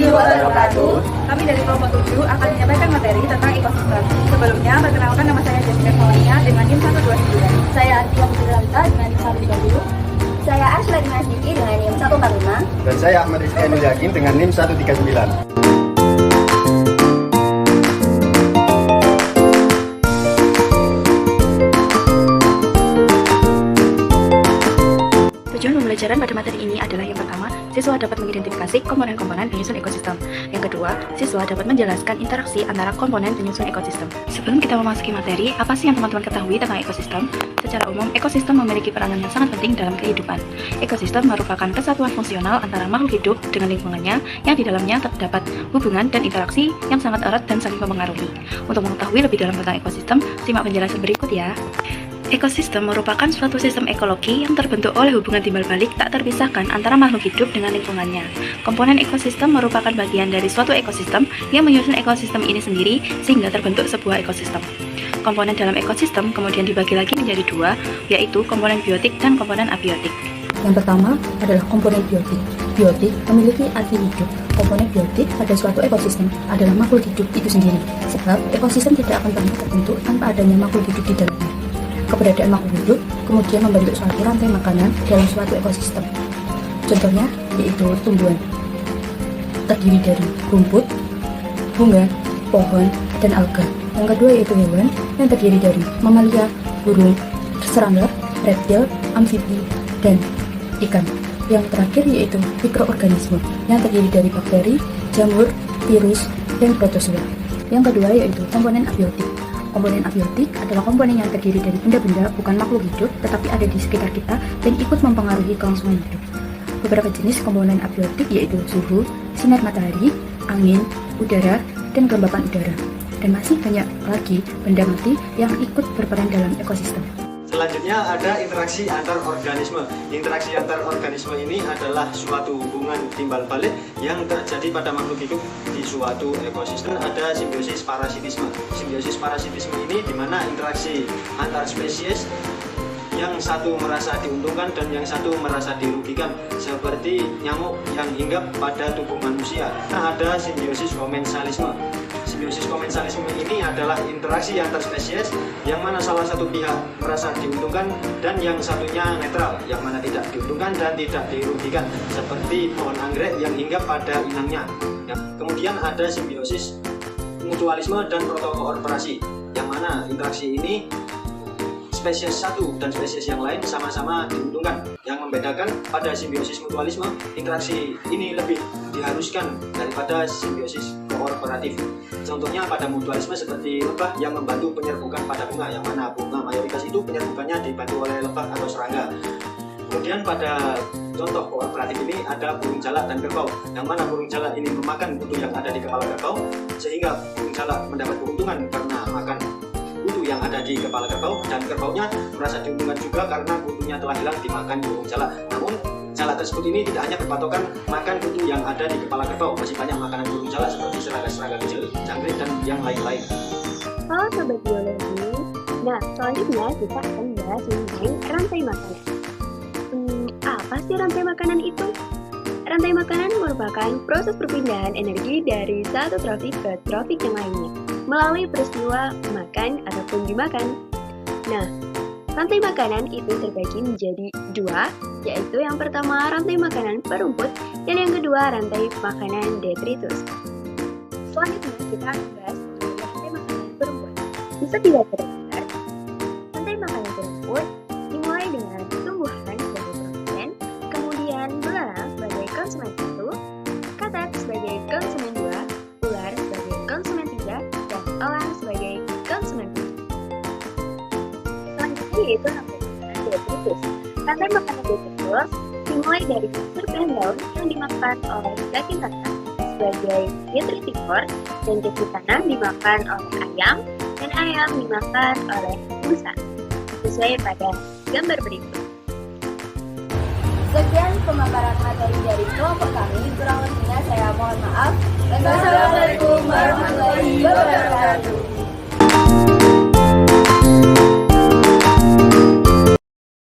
warahmatullahi wabarakatuh. Kami dari kelompok 7 akan menyampaikan materi tentang ekosistem. Sebelumnya, perkenalkan nama saya Jessica Faunia dengan NIM 129. Saya Atia Putranta dengan NIM 130. Saya Ashla Dimasiki dengan NIM 145. Dan saya Ahmad Rizky Ainul Yakin dengan NIM 139. Tujuan pembelajaran pada materi ini adalah yang pertama, siswa dapat mengidentifikasi komponen-komponen penyusun ekosistem. Yang kedua, siswa dapat menjelaskan interaksi antara komponen penyusun ekosistem. Sebelum kita memasuki materi, apa sih yang teman-teman ketahui tentang ekosistem? Secara umum, ekosistem memiliki peranan yang sangat penting dalam kehidupan. Ekosistem merupakan kesatuan fungsional antara makhluk hidup dengan lingkungannya yang di dalamnya terdapat hubungan dan interaksi yang sangat erat dan saling mempengaruhi. Untuk mengetahui lebih dalam tentang ekosistem, simak penjelasan berikut ya. Ekosistem merupakan suatu sistem ekologi yang terbentuk oleh hubungan timbal balik tak terpisahkan antara makhluk hidup dengan lingkungannya. Komponen ekosistem merupakan bagian dari suatu ekosistem yang menyusun ekosistem ini sendiri sehingga terbentuk sebuah ekosistem. Komponen dalam ekosistem kemudian dibagi lagi menjadi dua, yaitu komponen biotik dan komponen abiotik. Yang pertama adalah komponen biotik. Biotik memiliki arti hidup. Komponen biotik pada suatu ekosistem adalah makhluk hidup itu sendiri, sebab ekosistem tidak akan pernah terbentuk tanpa adanya makhluk hidup di dalamnya. Keberadaan makhluk hidup kemudian membentuk suatu rantai makanan dalam suatu ekosistem. Contohnya yaitu tumbuhan, terdiri dari rumput, bunga, pohon, dan alga. Yang kedua yaitu hewan yang terdiri dari mamalia, burung, serangga, reptil, amfibi, dan ikan. Yang terakhir yaitu mikroorganisme yang terdiri dari bakteri, jamur, virus, dan protozoa. Yang kedua yaitu komponen abiotik. Komponen abiotik adalah komponen yang terdiri dari benda-benda bukan makhluk hidup tetapi ada di sekitar kita dan ikut mempengaruhi kelangsungan hidup. Beberapa jenis komponen abiotik yaitu suhu, sinar matahari, angin, udara, dan kelembapan udara. Dan masih banyak lagi benda mati yang ikut berperan dalam ekosistem. Selanjutnya ada interaksi antar organisme. Interaksi antar organisme ini adalah suatu hubungan timbal balik yang terjadi pada makhluk hidup di suatu ekosistem. Ada simbiosis parasitisme. Simbiosis parasitisme ini di mana interaksi antar spesies yang satu merasa diuntungkan dan yang satu merasa dirugikan, seperti nyamuk yang hinggap pada tubuh manusia. Nah, ada simbiosis komensalisme. Simbiosis komensalisme ini adalah interaksi antar spesies yang mana salah satu pihak merasa diuntungkan dan yang satunya netral, yang mana tidak diuntungkan dan tidak dirugikan, seperti pohon anggrek yang hinggap pada inangnya. Kemudian ada simbiosis mutualisme dan protokooperasi, yang mana interaksi ini spesies satu dan spesies yang lain sama-sama diuntungkan. Yang membedakan pada simbiosis mutualisme, interaksi ini lebih diharuskan daripada simbiosis kooperatif. Contohnya pada mutualisme seperti lebah yang membantu penyerbukan pada bunga, yang mana bunga mayoritas itu penyerbukannya dibantu oleh lebah atau serangga. Kemudian pada contoh kooperatif ini ada burung jalak dan kerbau, yang mana burung jalak ini memakan kutu yang ada di kepala kerbau, sehingga burung jalak mendapat keuntungan karena makan kutu yang ada di kepala kerbau, dan kerbaunya merasa diuntungkan juga karena kutunya telah hilang dimakan burung jalak. Namun jalak tersebut ini tidak hanya berpatokan makan kutu yang ada di kepala kerbau, masih banyak makanan burung jalak seperti serangga-serangga kecil, jangkrik, dan yang lain-lain. Halo Sobat Biologi, nah selanjutnya kita akan bahas mengenai rantai makanan. Apa sih rantai makanan itu? Rantai makanan merupakan proses perpindahan energi dari satu tropik ke tropik yang lainnya melalui peristiwa makan ataupun dimakan. Nah, rantai makanan itu terbagi menjadi dua, yaitu yang pertama rantai makanan perumput dan yang kedua rantai makanan detritus. Selanjutnya kita akan bahas mengenai rantai makanan perumput. Bisa dilihat pada gambar. Rantai makanan perumput dimulai dengan tumbuhan sebagai produsen, kemudian belerang sebagai konsumen 1, katak sebagai konsumen 2, ular sebagai konsumen 3, dan elang sebagai konsumen 4. Selanjutnya yaitu rantai makanan detritus. Rantai makanan detritus dimulai dari serpihan daun yang dimakan oleh cacing tanah sebagai detritivor, dan cacing tanah dimakan oleh ayam, dan ayam dimakan oleh busa. Sesuai pada gambar berikut. Sekian pemaparan materi dari kelompok kami. Kurang lebihnya saya mohon maaf. Wassalamualaikum warahmatullahi wabarakatuh.